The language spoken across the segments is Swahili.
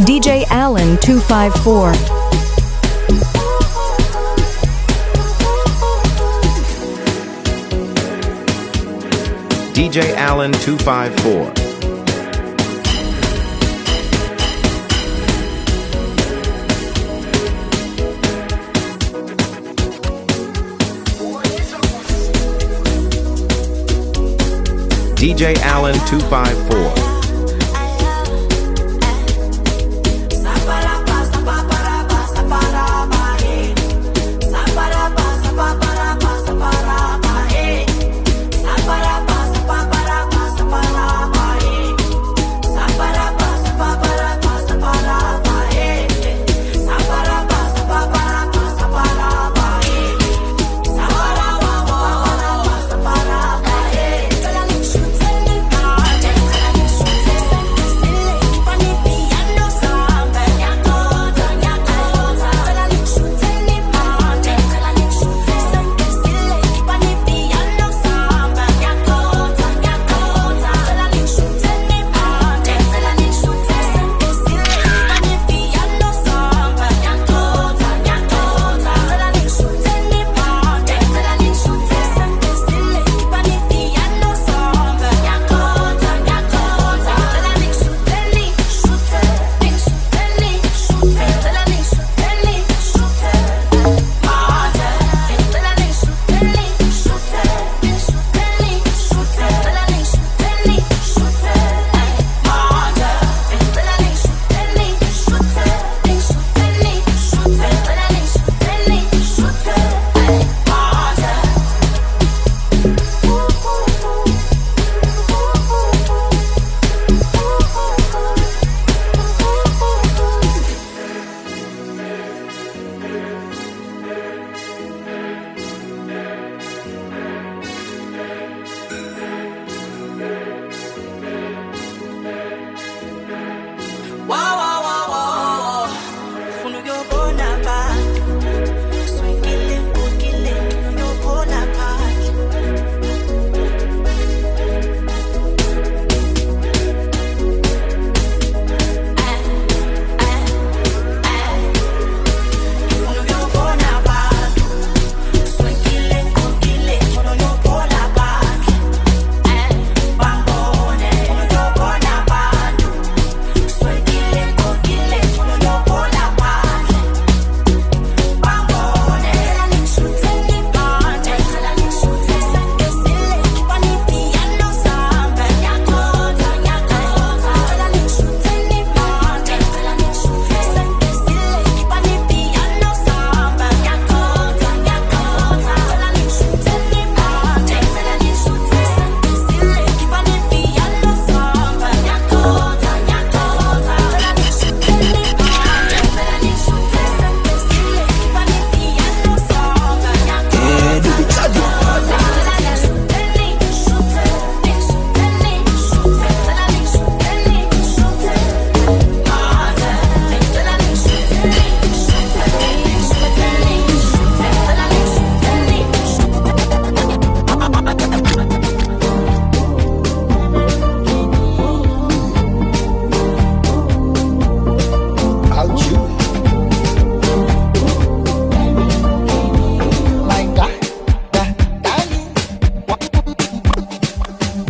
DJ Allen 254. DJ Allen 254. DJ Allen 254.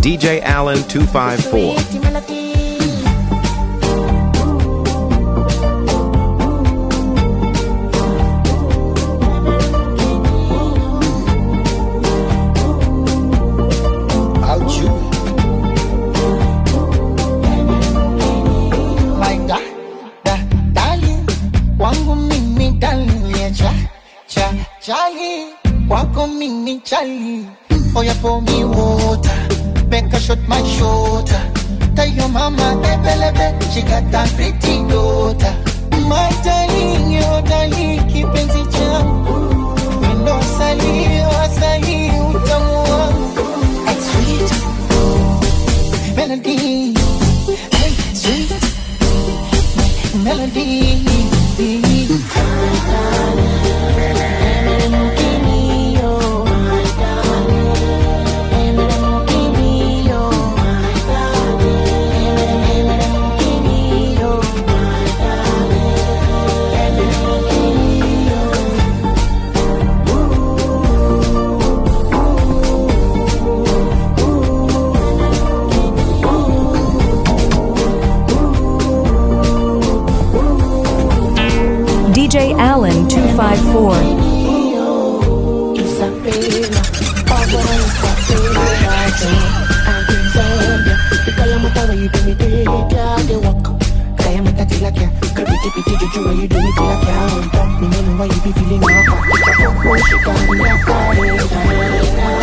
DJ Allen 254. Oya pour me water, make her shut my shoulder. Tell your mama, ebelebe, she got that pretty daughter. My darling, your darling, kipenzi changu. Wendo asali, utamu wangu. It's sweet melody, hey, sweet melody. tip it, you do you do it like a count. Me know why you be feeling like oh, she got me a party.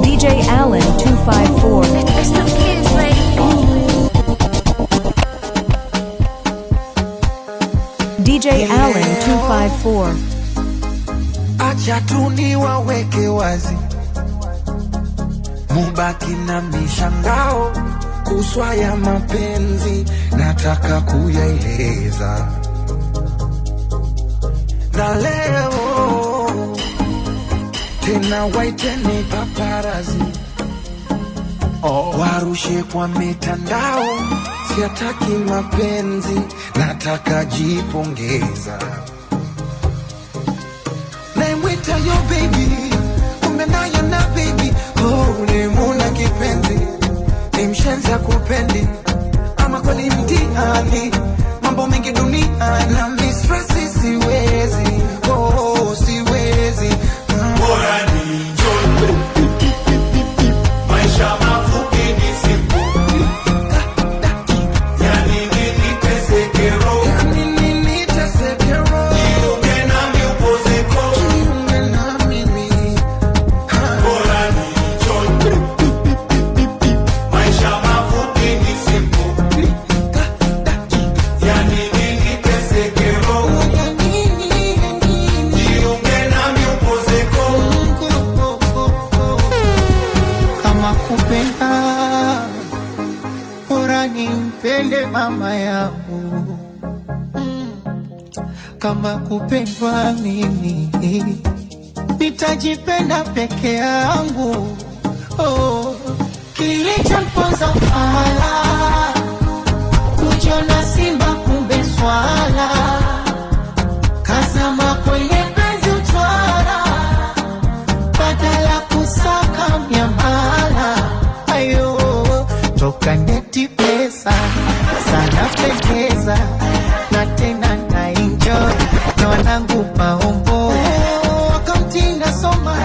DJ Allen 254. It's the kids, DJ Allen 254. Acha tu niwaweke wazi, mubaki na mishangao kuswa ya mapenzi, nataka kuyaeleza. Na leo tena waiteni paparazi, warushe kwa mitandao, siataki mapenzi, nataka jipongeza. Naimwita yo baby, kumbe nayo na baby, oh nimuna kipenzi, nimshenza kupendi, ama kweli mtihani, mambo mengi dunia na mistressi siwezi, oh siwezi. Bora ni njoo, maisha mafupi ni siku, yani nini tesekero, jiunge nami upozeko. Bora ni njoo, maisha mafupi ni siku, yani nini tesekero, jiunge nami upozeko. Kama kupenda bora nimpende mama yangu, kama kupendwa mimi nitajipenda peke yangu. Oh, kilichomponza fala kujiona simba kumbe swala, kazama kwenye penzi utwala, badala kusaka miamala. Ayo, toka neti pesa sana pendeza, na tena na enjoy na wanangu maombo, akaunti nasoma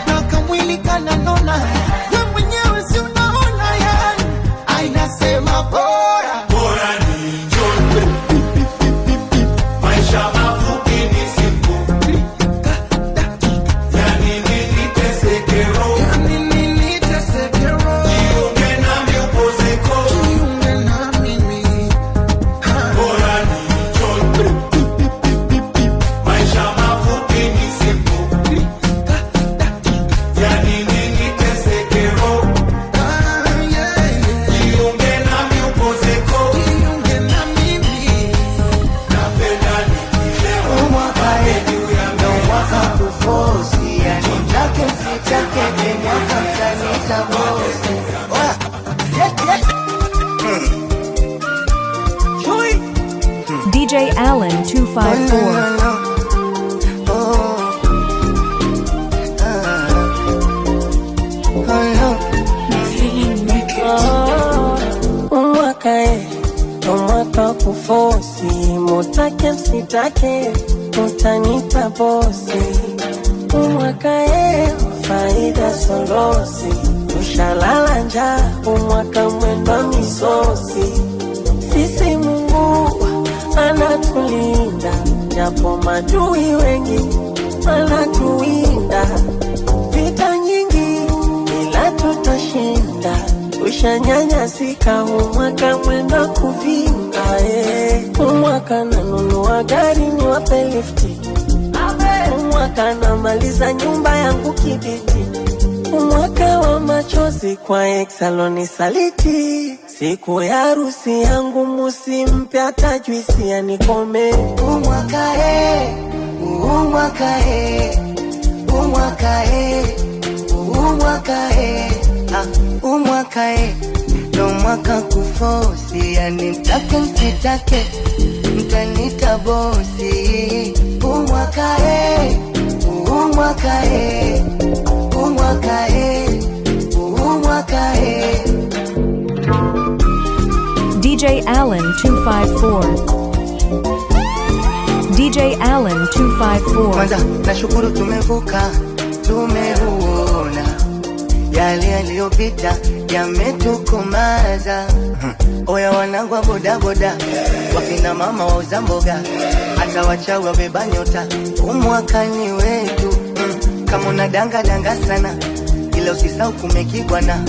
na kamwili kananona, we mwenyewe si unaona yani, ainasema bora Bora ni njoo, maisha mafupi ni siku, yani nini tesekero, jiunge nami upozeko. Bora ni njoo, maisha mafupi ni siku, yani nini tesekero, jiunge nami upozeko. Napenda nikilewa mwaka juu ya mwaka kufosi, yani chake si chake, mwaka mtanita bosi. DJ Allen 254. Umwaka kufosi, mutake msitake, utanita bosi. Umwaka faida solosi, ushalala njaa, umwaka mwenda misosi. Sisi Mungu anatulinda, japo madui wengi anatuwinda. Vita nyingi ila tutashinda, ushanyanyasika umwaka mwenda kuvinga. Umwaka nanunua gari niwape lifti, umwaka namaliza nyumba yangu kibiti. Umwaka wa machozi kwa exaloni saliti, siku ya harusi yangu musimpe hata juisi anikome. Umwaka umwaka umwaka umwaka umwaka ndo mwaka kufosi, yani mtake msitake, mtanita bosi. Umwaka umwaka umwaka umwaka Allen 254. DJ Allen 254. Kwanza nashukuru tumevuka, tumeuona yale yaliyopita yametukomaza. Oya wanangu wa boda boda, wakina mama wauza mboga, hata wachawi wabeba nyota, umwakani wetu. Kama unadanga danga sana, ila usisahau kumekibwana,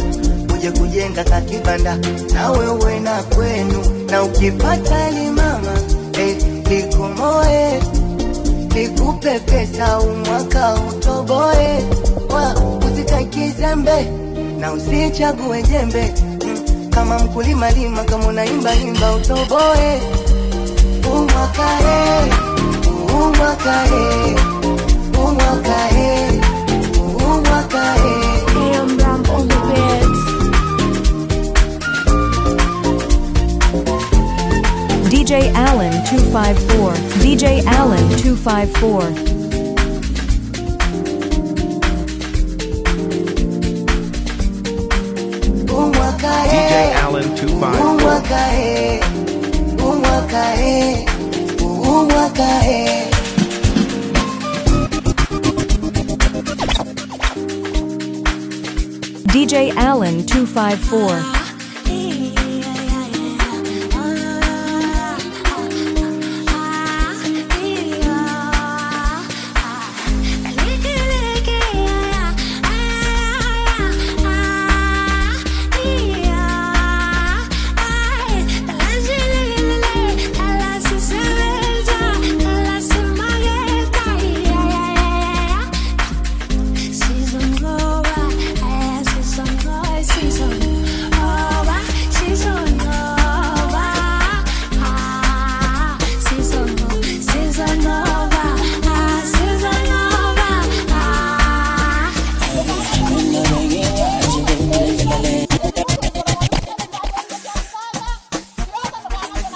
uje kujenga kakibanda na wewe na kwenu. Na ukipata limama likumoe, likupe pesa umwaka utoboe. Usitaki zembe na usichague jembe, kama mkulima lima, kama unaimba imba utoboe. Umwakae, umwakae, umwakae, umwakae. AM Ram on the beats. DJ Allen 254. DJ Allen 254. DJ Allen 254. Umwakae, umwakae, umwakae. DJ Allen 254.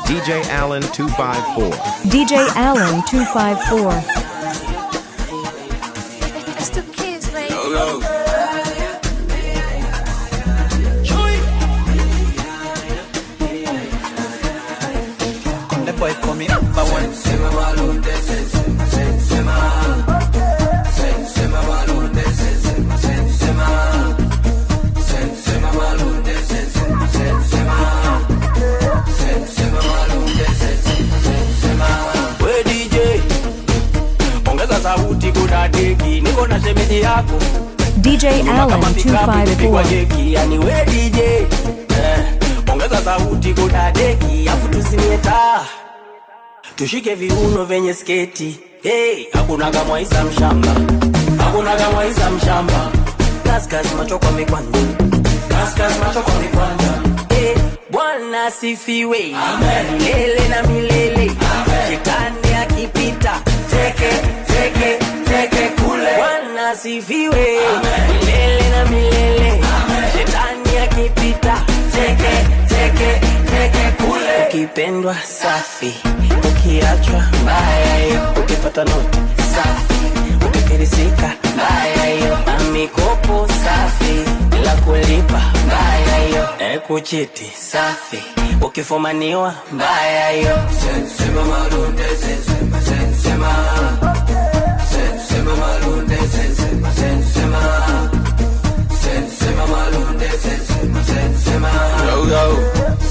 DJ Allen 254. DJ Allen 254. It's the kids, baby. The boy coming number one. DJ Allen 254. Yani we DJ ongeza sauti kudadeki afu tusimeta tushike viuno venye sketi. Hey, hakuna kama Isa mshamba, hakuna kama Isa mshamba. Kaskas macho kwa mikwanja, kaskas macho kwa mikwanja. Hey, Bwana sifiwe, amen. Milele na milele, amen. Shetani akipita teke teke teke kule. Bwana sifiwe, amen. Milele na milele, amen. Shetani akipita teke teke teke kule. Ukipendwa safi, ukiachwa mbaya yo. Ukipata noti safi, ukifirisika mbaya yo. Amikopo safi, bila kulipa mbaya yo. Kuchiti safi, ukifumaniwa mbaya yo. Sensema malunde, sensema, sensema. Sensema malunde, sensema, sensema. Sensema malunde, sensema, sensema. Yo, yo.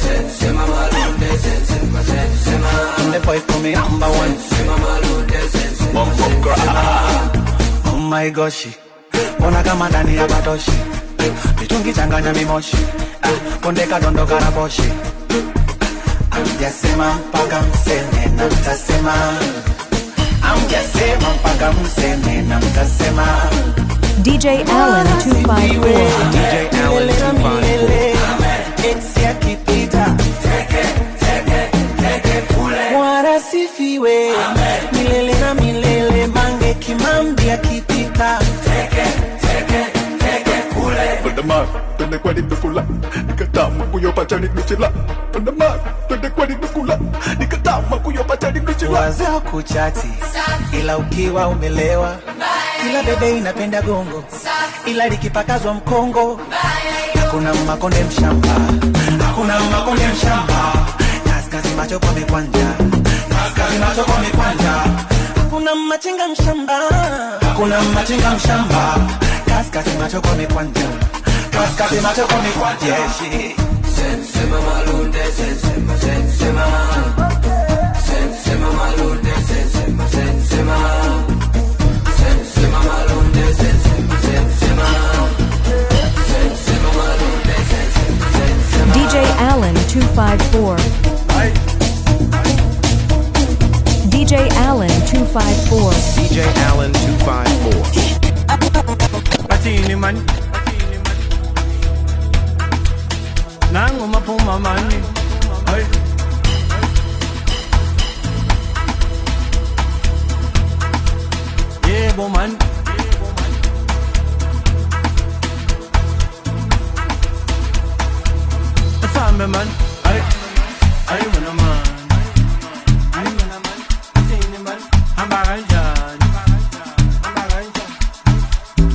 Sensema malunde, sensema, sensema. The boy coming number one. Sensema malunde, sensema, sensema. Oh my gosh, ona kama ndani ya batoshi, mitungi changanya mimoshi, konde kadondo karaboshi. Amjasema mpaka mseme na mtasema, amjasema mpaka mseme na mtasema. DJ Allen 254. DJ Allen 254. It's ya kipita teke teke teke kule. Bwana sifiwe, milele na milele. Mange kimambi akipita teke teke teke kule. Pandama, twende kwa nimekula, nikatama kuyopacha nimechila. Pandama, twende kwa nimekula, nikatama kuyopacha nimechila. Wazao kuchati, ila ukiwa umelewa. Ila bebe inapenda gongo, ila likipakazwa mkongo. Hakuna makonde mshamba, hakuna makonde mshamba. macho kwa mikwanja, kaskazini macho kwa mikwanja. Hakuna machinga mshamba, hakuna machinga mshamba, kaskazini macho kwa mikwanja, kaskazini macho kwa mikwanja. Sensema malunde, sensema, sensema. Sensema malunde, sensema, sensema. Sensema malunde, sensema, sensema. Sensema malunde, sensema, sensema. DJ Allen 254. DJ Allen 254. DJ Allen 254. Atini man. Nangu mapuma mani. Hey. Yebo man. Sambe man. Hey. Hey man man. Hey man man. Atini man. Ambaranjan. Ambaranjan.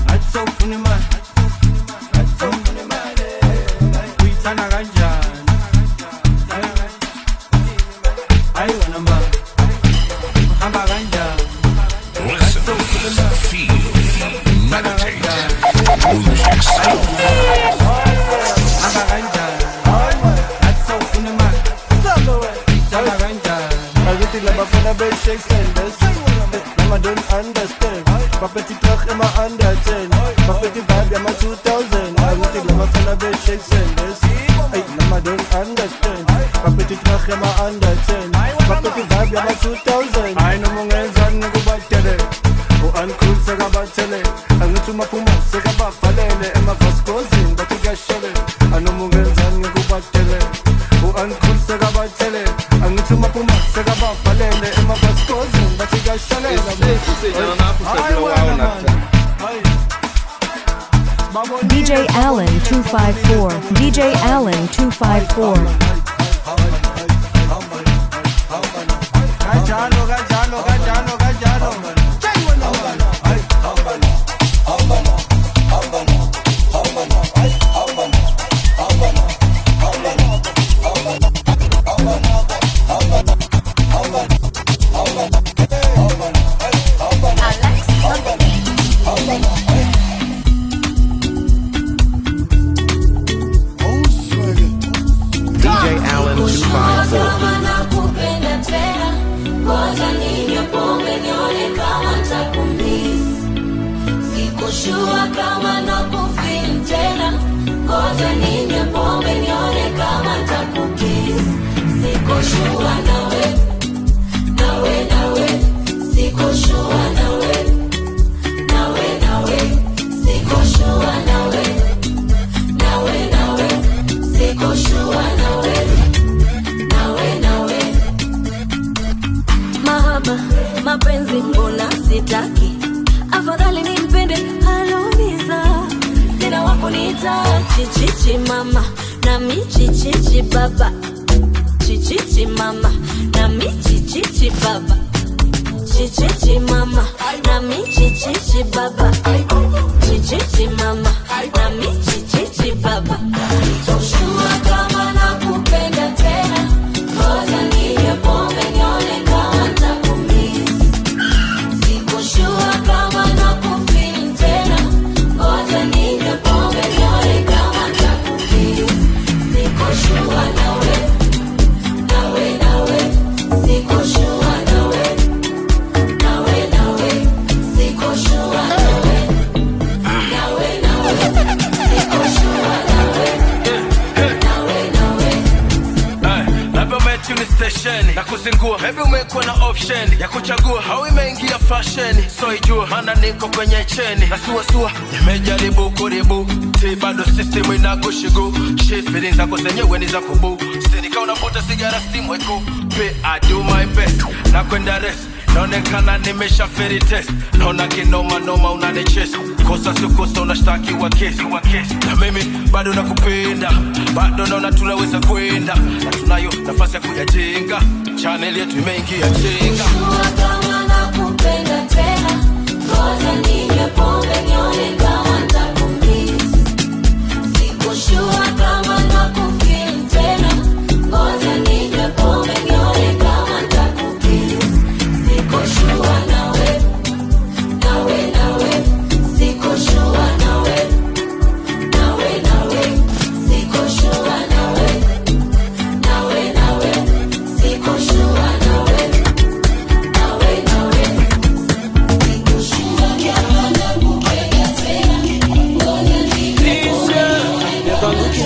That's so funny man. That's so funny man. We turn a ganjan. I wanna man. Ambaranjan. Listen, feel, meditate, lose yourself. Ambaranjan. That's so funny man. Ambaranjan. I really love my friend, I bet shake senders. Mama don't understand. My petty truck in my under 10. My petty vibe, yeah, my 2000. I really love my friend, I bet shake senders. Hey, mama don't understand. My petty truck in my under 10. My petty vibe, yeah, my 2000. I know mong enzan niko batele. O uncool sega batele. Ang ito mapuma sega bapalele. Ema vaskozin batiga shele. Ano mong enzan niko batele. O uncool sega batele. Ang ito mapuma sega bapalele. Ema vaskozin batiga shele. DJ Allen 254. DJ Allen 254. Gajano, gajano, gajano, gajano. DJ Allen 254. Sikushua kama nakufeel tena, ngoja ninywe pombe nione kama nitakukiss. Sikushua nawe, nawe, nawe. Sikushua nawe, nawe, nawe. Sikushua nawe, nawe, nawe. Sikushua nawe, nawe, nawe. Mahaba, mapenzi mbona sitaki. Afadhali nimpende aloniza. Sina wakuniita chichichi mama na mi chichichi baba. Chichichi mama na mi chichichi baba. Chichichi mama na mi chichichi baba. Chichichi mama na mi chichichi baba. Sikushua kama nakupenda tena, ngoja ninywe pombe nione kama nitakumiss. Sikushua kama nakufeel tena, ngoja ninywe pombe nione kama nitakukiss. Sikushua nawe, nawe, nawe. Sikushua nawe, nawe, nawe. Sikushua nawe, nawe, nawe. Sikushua nawe, nawe, nawe. Labda umetuni stesheni na kuzingua, maybe umekuwa na option ya kuchagua, au imeingia fashion, so ijua maana niko kwenye cheni na suasua, nimejaribu kuribu, si bado system inakushigu, shit feelings zako zenyewe ni za kubu, sinika unavuta sigara steam weko, pay I do my best, na kwenda rest, naonekana nimesha fairy test, naona kinoma noma unanichase, kosa si kosa unashtakiwa kesi, na mimi bado nakupenda, bado naona tunaweza kwenda, na tunayo nafasi ya kuyajenga, channel yetu imeingia jenga. Sikushua kama nakupenda tena, ngoja ninywe pombe nione kama nitakumiss. Sikushua kama nakufeel tena, ngoja ninywe pombe nione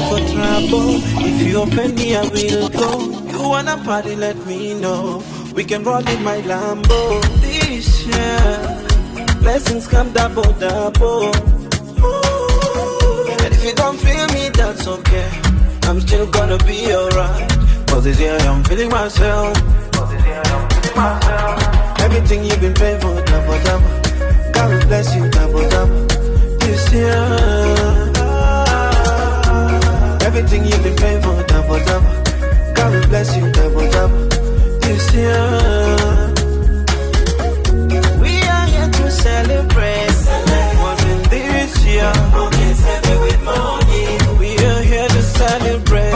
looking for trouble. If you offend me, I will go. You wanna party, let me know. We can roll in my Lambo. This year, blessings come double, double. And if you don't feel me, that's okay. I'm still gonna be alright. Cause this year I'm feeling myself. Everything you've been praying for, double, double. God will bless you, double, double. This year, everything you've been praying for, double, double. God will bless you, double, double. This year, we are here to celebrate. Wasn't this year? Okay, celebrate with money. We are here to celebrate.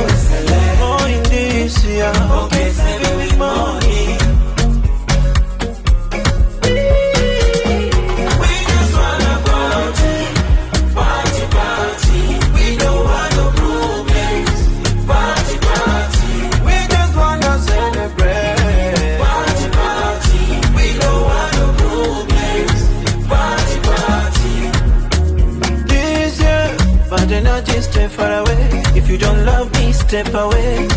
Oh, in this year. Okay, celebrate with money. Stay far away. If you don't love me, step away.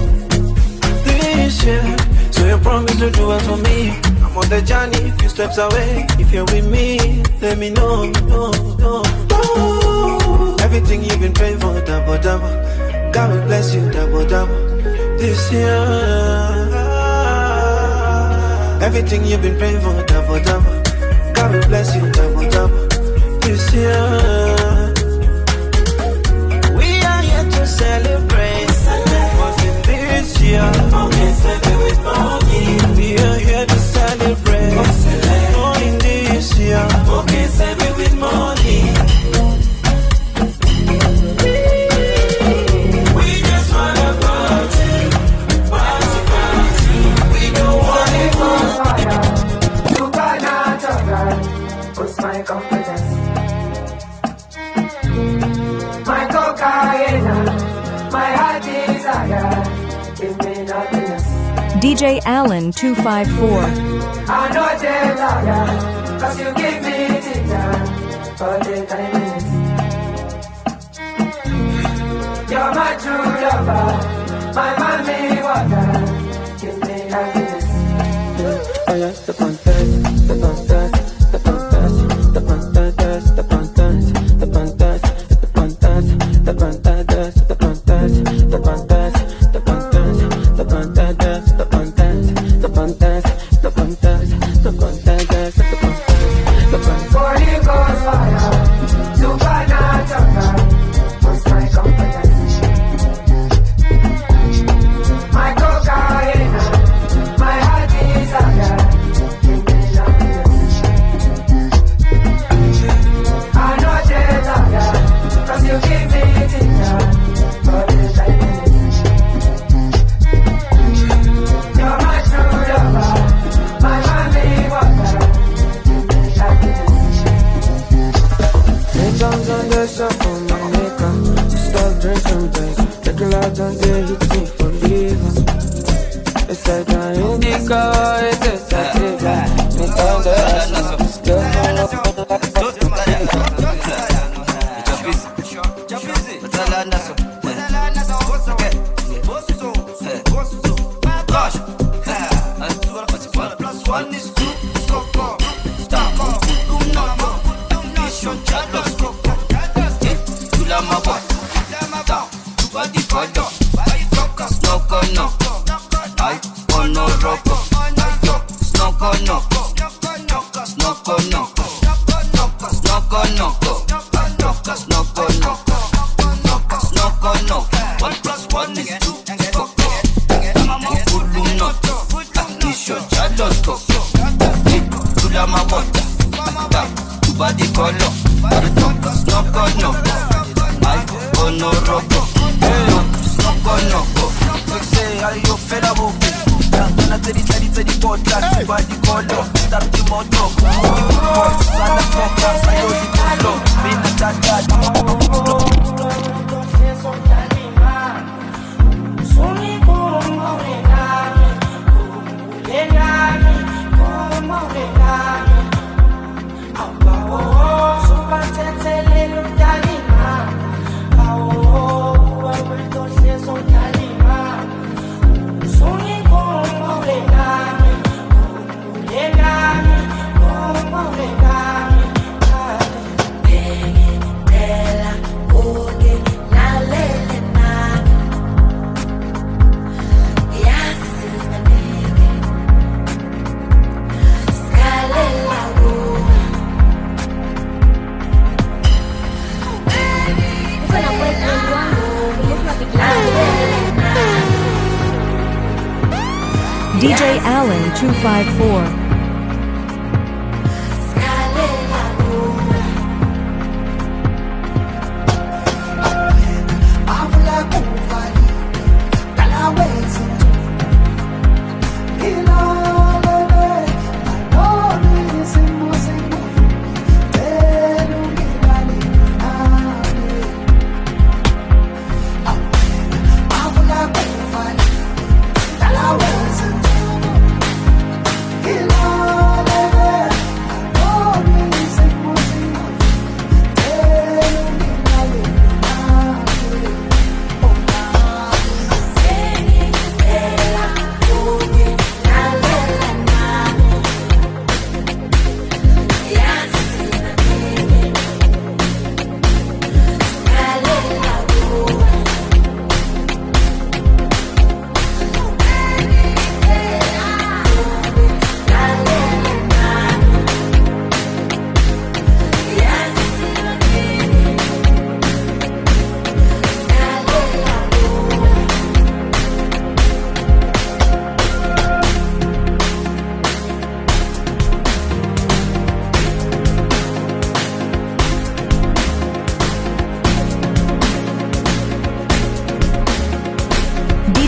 This year, so you promise to do it for me. I'm on the journey, few steps away. If you're with me, let me know. No, no, no. Everything you've been praying for, double, double. God will bless you, double, double. This year, everything you've been praying for, double, double. God will bless you, double, double. This year. Celebrate, was it this year? Okay, celebrate with money. We are here to celebrate. Oh, in this year. Okay, celebrate with money. We just wanna party, party, party. We don't want it more. Supernatural, what's my confidence? My cocaine. My heart desire, give me happiness. DJ Allen 254. I know desire, cause you give me ginger for the time. You're my true lover, my mommy water, give me happiness. I like the contest, the contest, the contest, the contest, the contest, the contest, the contest, the contest. Oh, DJ Allen 254.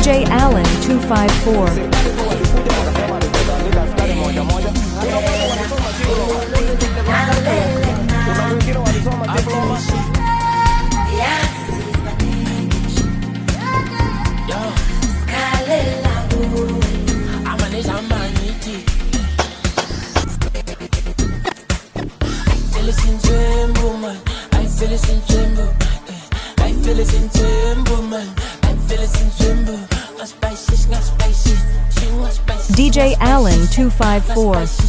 DJ Allen 254. DJ Allen 254.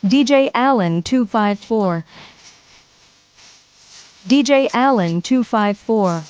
DJ Allen 254. DJ Allen 254.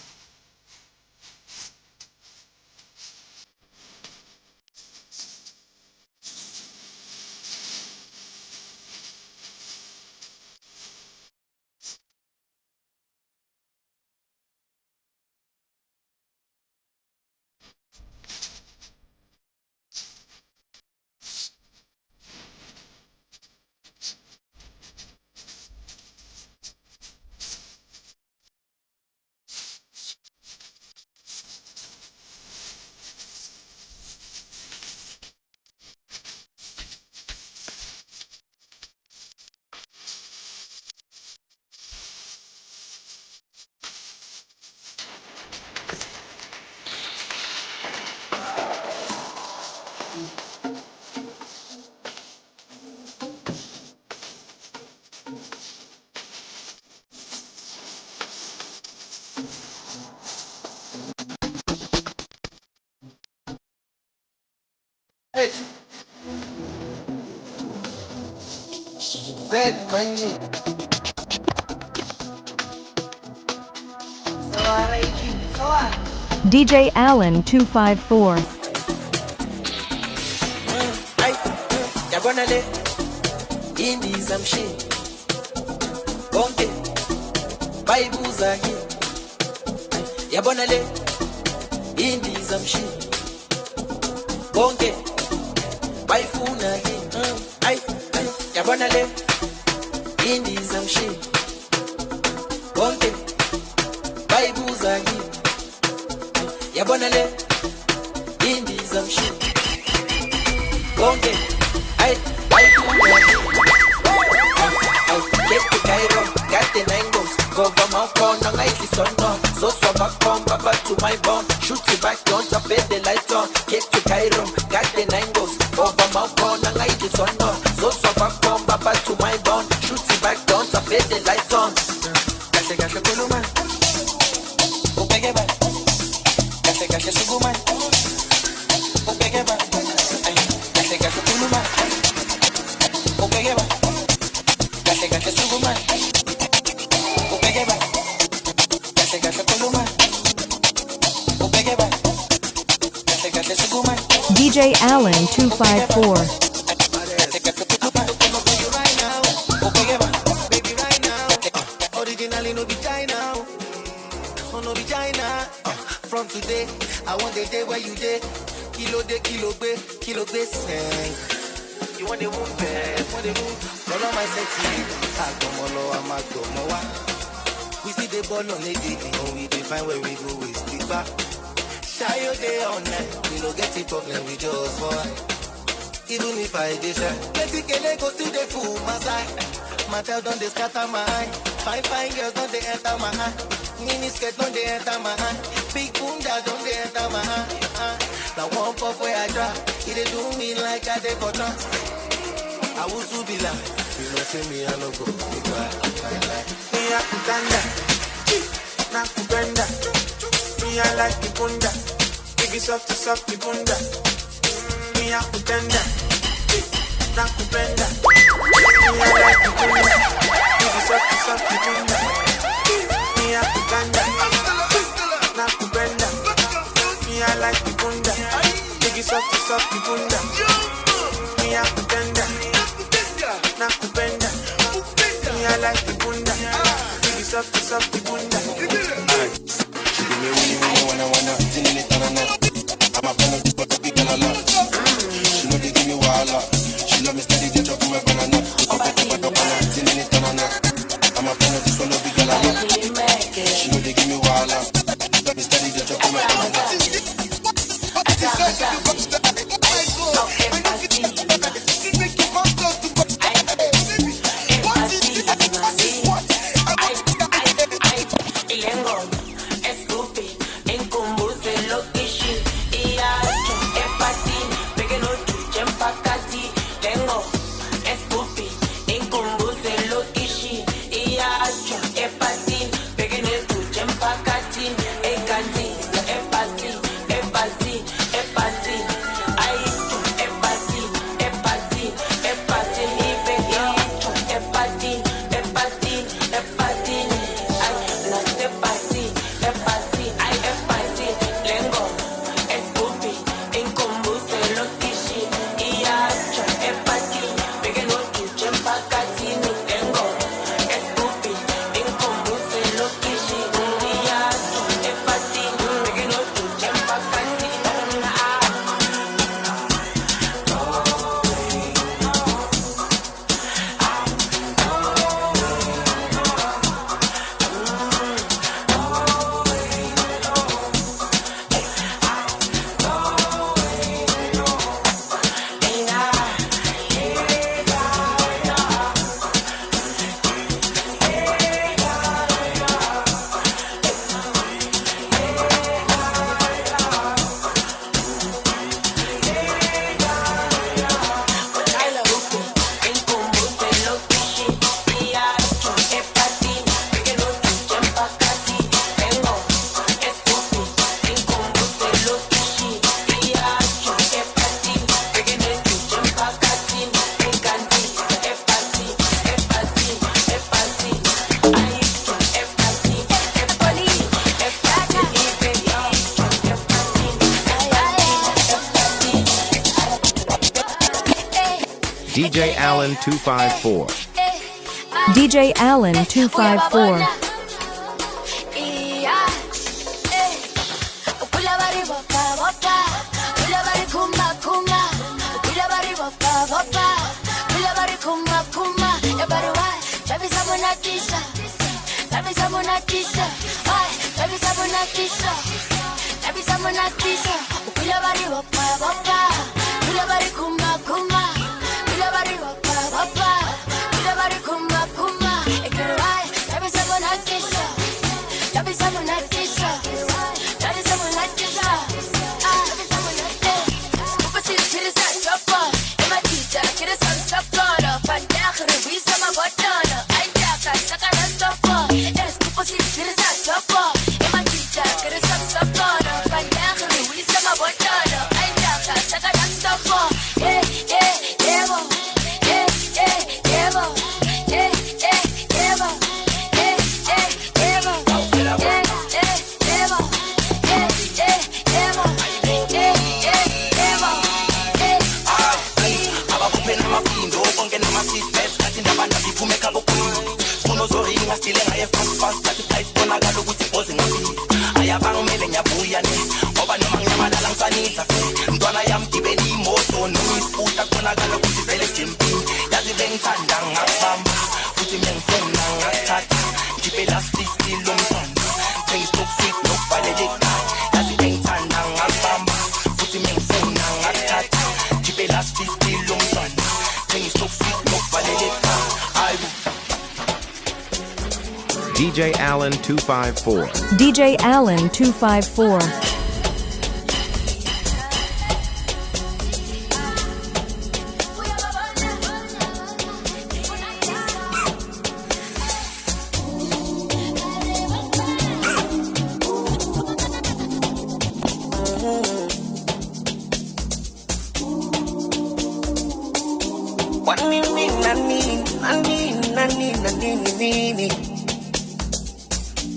DJ Allen 254. Yabonale indiza mshini bonke bayibuza kimi yabonale indiza mshini konke bayifuna ay yabona le indiza mshi konke bayibuza yini yabona le indiza mshi konke ay bayifuna get to Cairo got the angles go from my corner like the sun on so back home back to my bone shoot it back don't fade the light on get to Cairo got the angles go from my corner like the sun on so back home back to my bone shoot it back don't fade the light on gashe kuluma upege ba gashe suguma upege ba gashe kuluma upege ba gashe suguma upege ba gashe kuluma upege ba gashe suguma DJ Allen 254. Originally no be China, oh no be China. From today, I want the day where you day. Kilo be sing. You want the moon, want the moon. Follow my sexy. I'm a we see the ball on the day, we define where we go, we stick back. Shy your day all night, we don't get the problem, we just fight. Even if I dey shy, let it go see the fool, my side. My tail don't they scatter my eye. Fine girls don't they enter my eye. Mini skirt don't they enter my eye. Big bunda don't they enter my eye. Now one puff where I drop, it they do me like I dey for trance. I will so be like, you know see me I no go be quiet. Me a kutanda, na kupenda. Me I like the bunda, biggie soft the bunda. Me a kutanda, na kupenda. Me I like the bunda, biggie soft the bunda. Me a kutanda, na kupenda. Me I like the bunda, biggie soft the bunda. Me a kutanda, na kupenda. Me I like the bunda, biggie soft the bunda. She give me wanna, tinning it on I'm a banana, but the big girl I love. She know they give me walla. She love me steady, they drop my banana. Tinning it on I'm a banana, this one no big girl I love. She know they give me walla. Love me steady, they drop my banana. DJ Allen 254. DJ Allen 254. Kula bari kumba Every someone I kiss every someone I kiss every someone I kiss Kila bari wapa wapa Kila bari kuma kuma Kila bari wapa wapa Kila bari kuma kuma Every someone I kiss every someone I kiss every someone I kiss every someone I kiss Kupa si chile sa chopa Ema tita kira sa sapana Pandakara wisa ma watana Aitaka saka na stopa Kupa si chile sa chopa Ema tita kira sa sapana Pandakara wisa ma watana Aitaka saka na stopa Yeah, yeah, yeah, bo Yeah, yeah, yeah, bo Yeah, yeah, yeah, bo Yeah, yeah, yeah, bo Yeah, yeah, yeah, bo Yeah, yeah, yeah, bo Yeah, yeah, yeah, bo Abakupena mafindo konke nama-seatbelts kathi ndabanda biphumeka ngokwini unozoringa stile ngaye fast kathi tight bonakala ukuthi boze ngaphi ayabangimele ngiyabuya ne ngoba noma nginyamalala ngisanidla fe mntwana yami gibela imoto noyisiputa kubonakala ukuthi vele jempini yazi bengithanda ngakubamba futhi mengifuna ngakuthatha ngibela still lomntwana sengistop sweet nokuvaleleka yazi bengithanda ngakubamba futhi mengifuna ngakuthatha ngibela still lomntwana sengistop sweet nokuvaleleka ayibo DJ Allen 254. DJ Allen 254.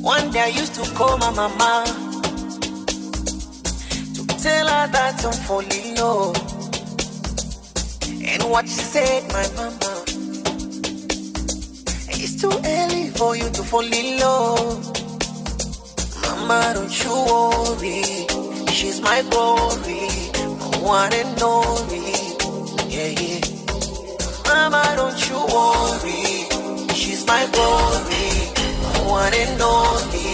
One day I used to call my mama to tell her that I'm falling low. And what she said, my mama, it's too early for you to fall in love. Mama, don't you worry, she's my glory, my one and only. Yeah, yeah. Mama, don't you worry, she's my glory, my one and only.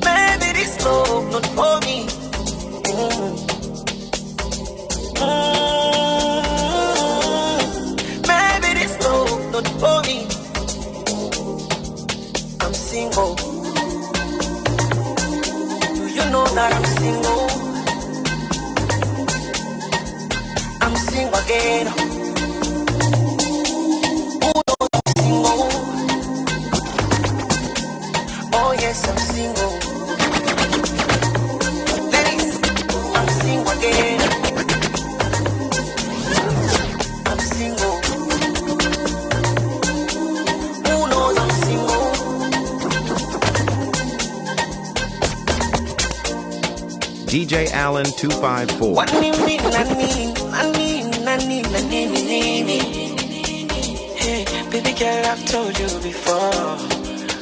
Baby, this love not for me. Baby, this love not for me. I'm single. Do you know that I'm single? I'm single again. Who knows I'm single? Oh yes, I'm single. Ladies, I'm single again. I'm single. Who knows I'm single? DJ Allen 254. What me mean, Hey, baby girl, I've told you before,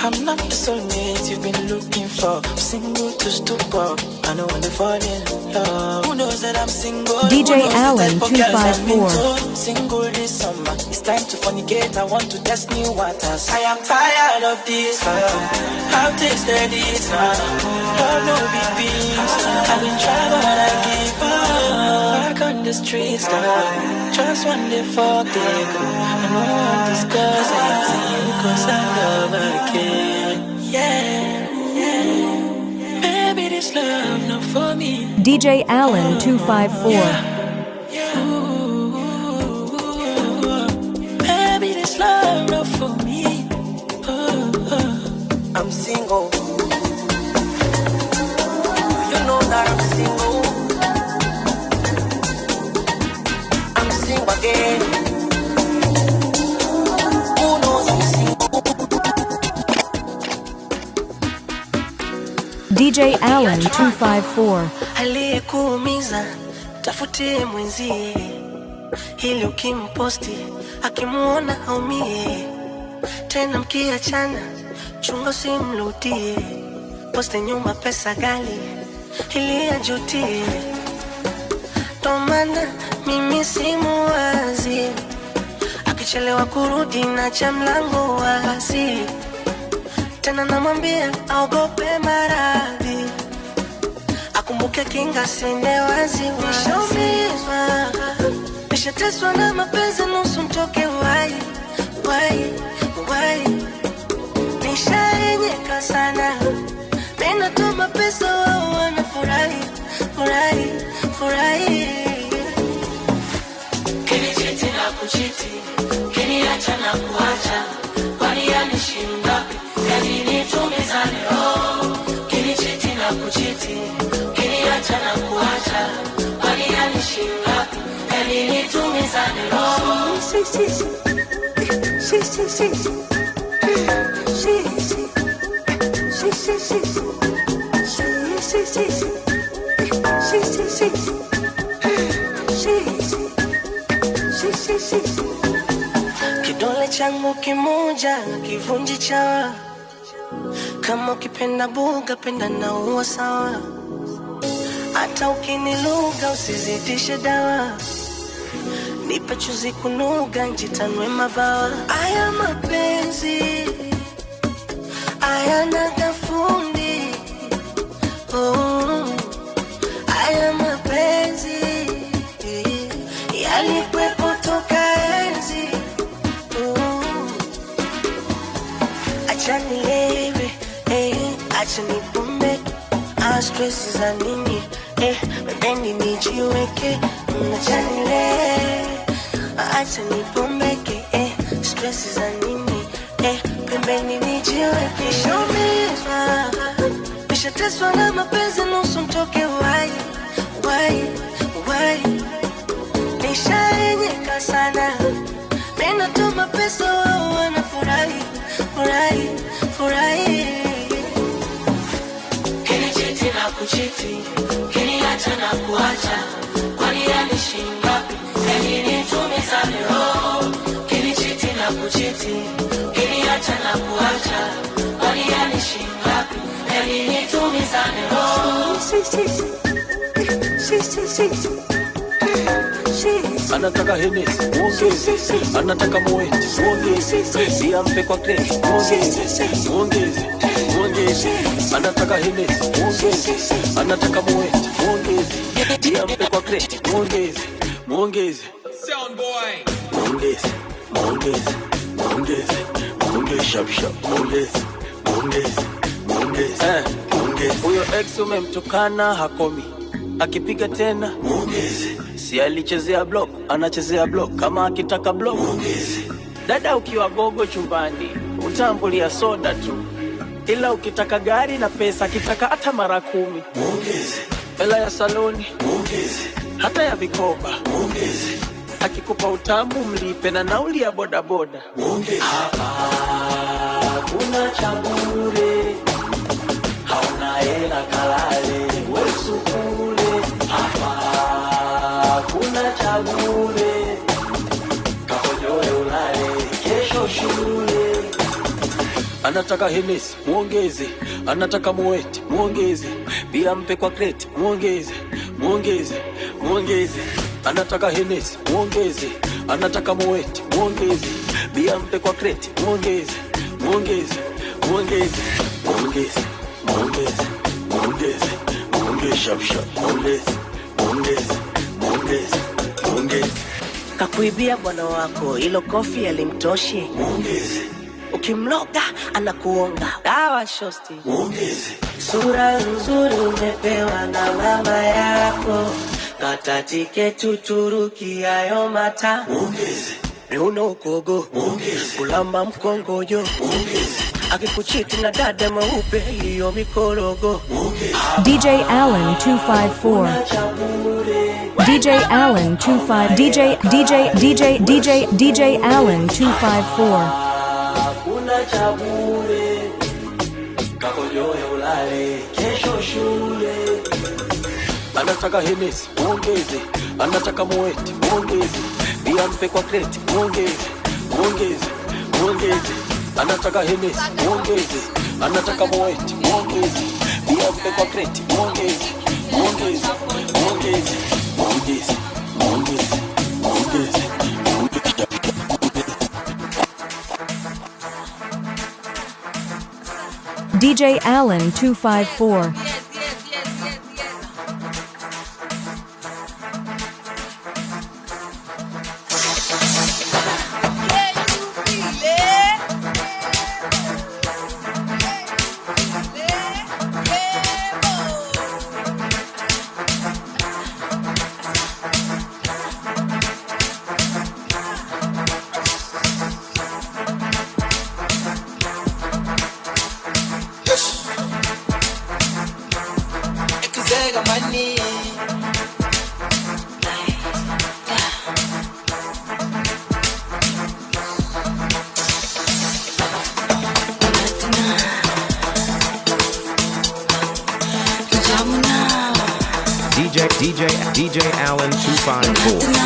I'm not the soulmate you've been looking for. I'm single to stupor, I don't want to fall in love. Who knows that I'm single? DJ Allen 254. Single this summer, it's time to fornicate. I want to test new waters. I am tired of this. I've tasted this. Love no big beans. I've been trying but I give up. Back on the streets, just one day for they go. I know I'm discussing because I love again. Yeah, yeah. Baby, this love not for me. DJ Allen 254. Baby, this love not for me. I'm single. You know that I'm single. I'm single again. Who knows I'm single? DJ Allen 254. Aliyekuumiza tafutie mwenzie, ili ukimposti akimuona aumie. Tena mkiachana chunga usimrudie, poste nyuma pesa gali ili ajutie. Ndo maana mimi simuwazi, akichelewa kurudi na cha mlango wazi. Tena namwambia aogope maradhi, akumbuke kinga sende wazi. Nishaumizwa, nishateswa na mapenzi nusu mtoke wai, wai, wai. Nishaenyeka sana, ninatuma pesa wao wanafurahi, furahi, furahi. Kinichiti na kuchiti, kiniacha na kuacha, kwani yanishinda? Yani nitumizane roho. Kinichiti na kuchiti, kiniacha na kuacha, kwani yanishinda? Yani nitumizane roho. Kidole changu kimoja kivunji chawa, kama ukipenda buga penda na uwa sawa, hata ukiniluga usizidishe dawa, nipe chuzi kunuga njitanwe mabawa. Aya mapenzi aya nagafundi, oh. Aya mapenzi yalikwepo toka enzi, oh. Acha nilewe, acha nipumbe, stress za nini, pembeni nijiweke. Acha nilewe, acha nipumbeke, stress za nini, pembeni nijiweke. Nishaumizwa, nishateswa na mapenzi nusu mtoke wai, wai, wai. Nishaenyeka sana, ninatuma pesa wao wanafurahi, furahi, furahi. Kinichiti na kuchiti, kiniacha na kuacha, kwani yanishinda? Yani nitumizane roho. Kinichiti na kuchiti, kiniacha na kuacha, kwani yanishinda? Yani nitumizane roho. Anataka Hennessy, muongeze. Anataka Moet, muongeze. Bia mpe kwa crate, muongeze. Muongeze, muongeze. Anataka Hennessy, muongeze. Anataka Moet, muongeze. Bia mpe kwa crate, muongeze. Muongeze. Sound boy. Muongeze, muongeze, muongeze. Muongeze shap shap, muongeze. Muongeze, muongeze. Muongeze. Huyo ex umemtukana hakomi, akipiga tena muongeze. Si alichezea block, anachezea block. Kama akitaka block muongeze. Dada ukiwa gogo chumbani, utambulia soda tu, ila ukitaka gari na pesa, kitaka hata mara 10 muongeze. Hela ya saloni muongeze, hata ya vikoba muongeze. Akikupa utamu mlipe na nauli ya boda boda muongeze. Hapa kuna cha bure, hauna hela kalale wesu kule. Hapa kuna cha bure, kahojoe ulale kesho shule. Anataka Hennessy, muongeze. Anataka Moet, muongeze. Bia mpe kwa crate, muongeze. Muongeze, muongeze. Anataka Hennessy, muongeze. Anataka Moet, muongeze. Bia mpe kwa crate, muongeze. Muongeze, muongeze. Muongeze, muongeze, muongeze. Muongeze shap shap, muongeze. Muongeze, muongeze, muongeze. Kakuibia bwana wako, ilo kofi alimtoshi, muongeze. Ukimloga anakuonga dawa shosti, muongeze. Sura nzuri umepewa na mama yako, kata tiketi Uturuki hayo mata, muongeze. Miuno ukogo, muongeze. Kulamba mkongojo, muongeze. Akikuchiti na dada mweupe hiyo mikorogo, muongeze. DJ Allen 254. DJ Allen 25. DJ Allen 254. Kuna cha bure, kakojoe ulale kesho shule. Anataka Hennessy, muongeze. Anataka Moet, muongeze. Bia mpe kwa crate, muongeze. Muongeze, muongeze. Anataka Hennessy, muongeze. Anataka Moet, muongeze. Bia mpe kwa crate, muongeze. Muongeze, muongeze. Muongeze, muongeze, muongeze. DJ Allen 254. DJ Allen 254.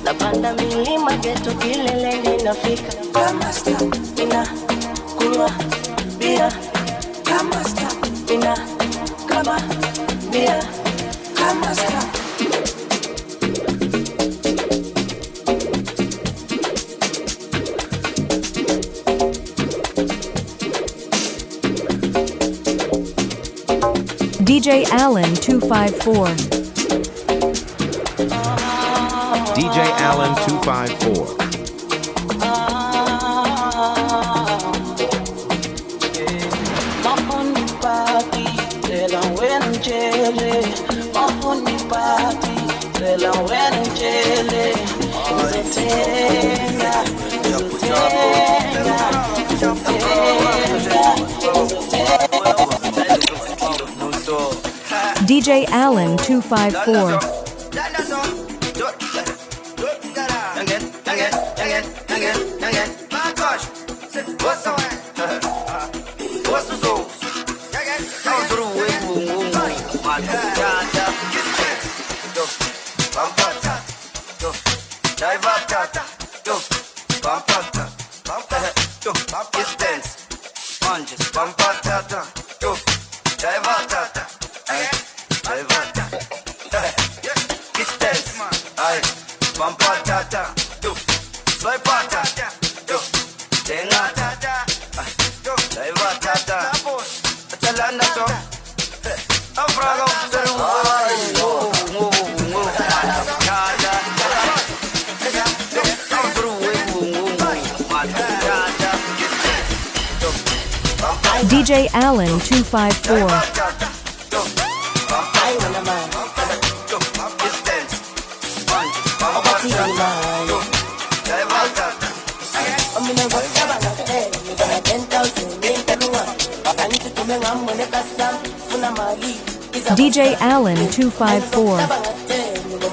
Napanda milima geto kileleni nafika. Nina kunywa bia. Nina kama bia. DJ Allen 254. DJ Allen 254. DJ Allen 254. DJ Allen 254. Body DJ Allen 254.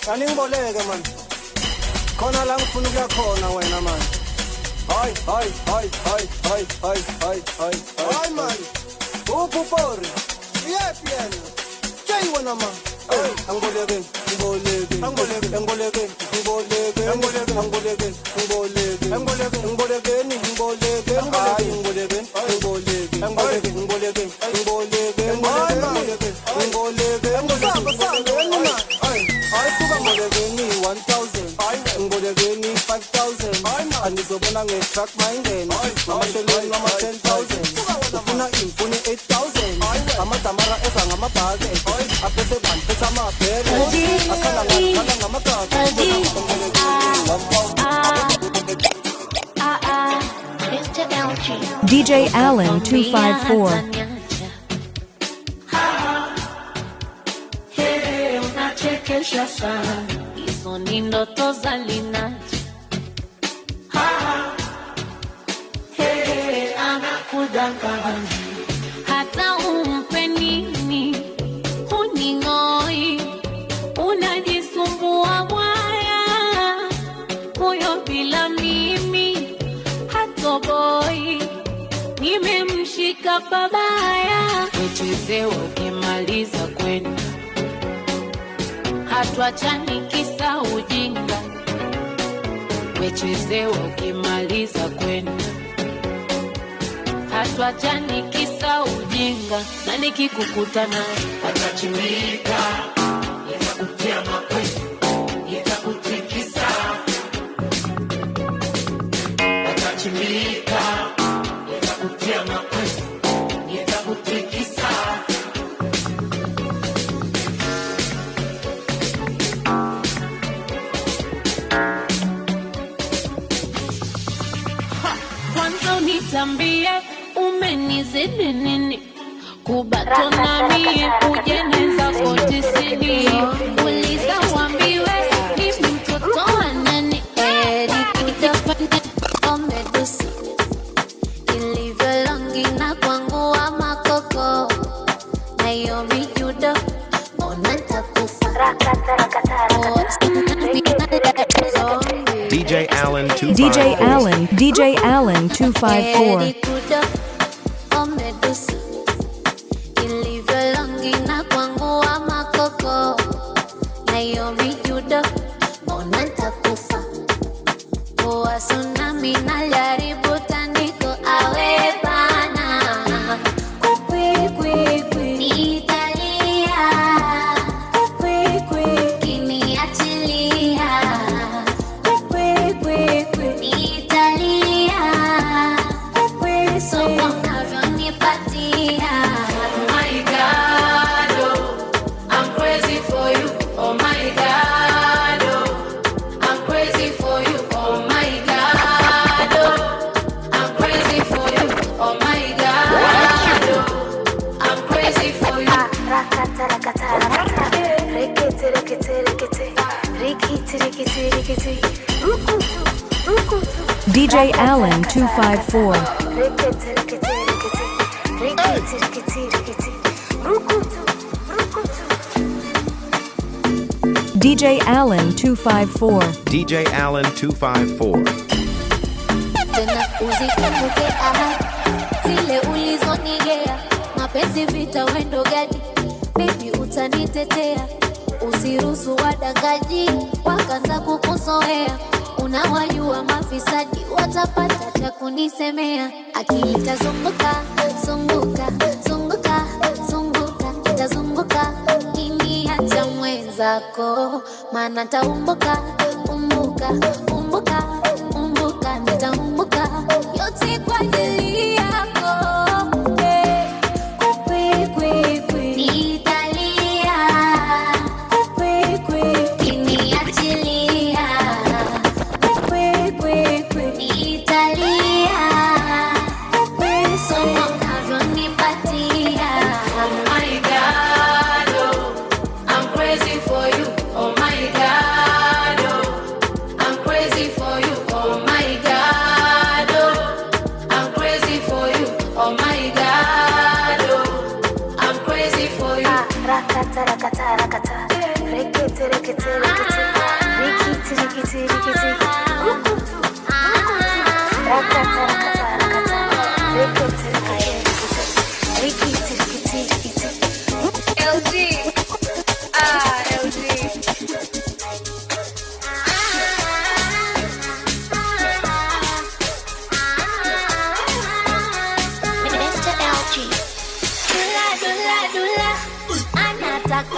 Kaningboleke man. Khona la ngifuna ukuya khona wena man. Hayi man. Upupori. Yepiyena. Jay wena man. Angboleke. Anizobona nge-truck mangena amashelweni ama-10,000 ufuna imfuni 8,000 amadamara eza ngamabhake aphethe bantu phethe amabheke akhala ngamagaga DJ Allen 254. Hey, unachekesha sana, hizo ni ndoto za Linaja. Hey, anakudanganya hata umpe nini, huningoi, unajisumbua mwaya, huyo bila mimi hatoboi, nimemshika pabaya, uchezewa ukimaliza kwenda, hatuachani kisa ujinga, wechezewa ukimaliza kwenda, hatuachani kisa ujinga, na nikikukuta naye atachimika, nitakutia makwezi, nitakutikisa, atachimika, nitakutia makwezi, nitakutikisa. Nitambie umenizidi nini, kubatona mie ujeneza koti sini, uliza wambiwe ni mtoto wa nani, nikutapande omedusi, ilivyo longi na kwangu wa makoko, na iyo mijudo onatakufa DJ Allen 254. DJ Allen 254. DJ Allen 254. DJ Allen 254. DJ Allen 254. Tena uzikumbuke ahadi zile ulizonigea, mapenzi vita wendo gadi, baby utanitetea, usiruhusu wadangaji wakaanza kukuzoea, unawajua mafisadi watapata cha kunisemea, akili itazunguka zunguka zunguka zunguka itazunguka kiniacha mwenzako, maana taumbuka umbuka umbuka umbuka nitaumbuka yote kwa ajili yako. Kwe kwe kwe nitalia,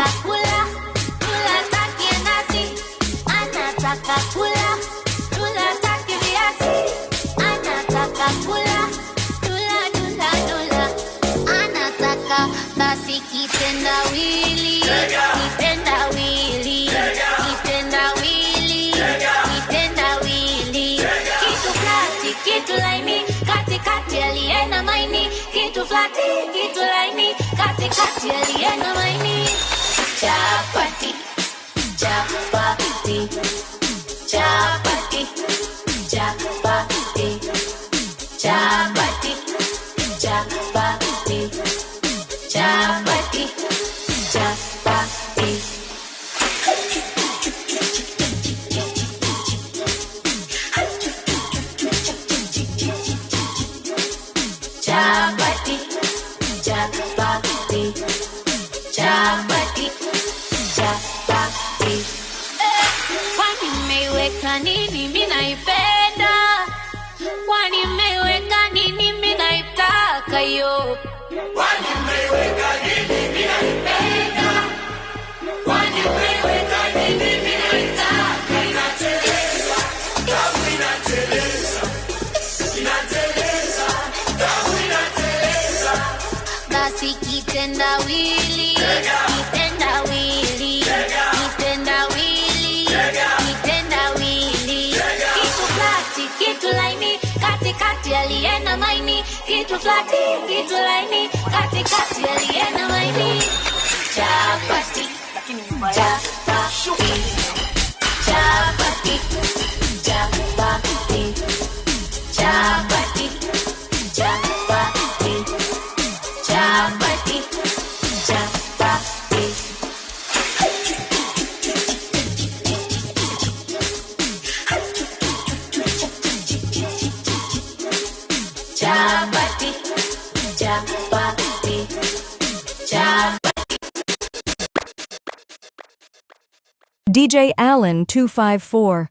anataka kula, kula taki nazi, anataka kula, kula taki viazi, anataka kula, kula dula dula, anataka basi kitendawili, kitendawili, kitendawili, kitendawili, kitu flati, kitu laini, katikati aliena maini, kitu flati, kitu laini, katikati aliena maini. Chapati, chapati, chapati, chapati, chapati, chapati, chapati, chapati. Chapati, chapati, chapati, chapati. Kwani mmeiweka nini mimi naipenda? Kwani mmeiweka nini mimi naitaka yo? Kwani mmeiweka nini mimi naipenda? Kwani mmeiweka nini mimi naitaka? Inateleza, damu inateleza, inateleza, damu inateleza. Basi kitendawili, kitendawili, kitendawili, kitendawili, kitu flati, kitu laini, katikati aliena maini, kitu flati, kitu laini, katikati aliena maini. Chapati, chapati, chapati, chapati, chapati, chapati, chapati, chapati. Chapati, chapati, chapati. DJ Allen 254.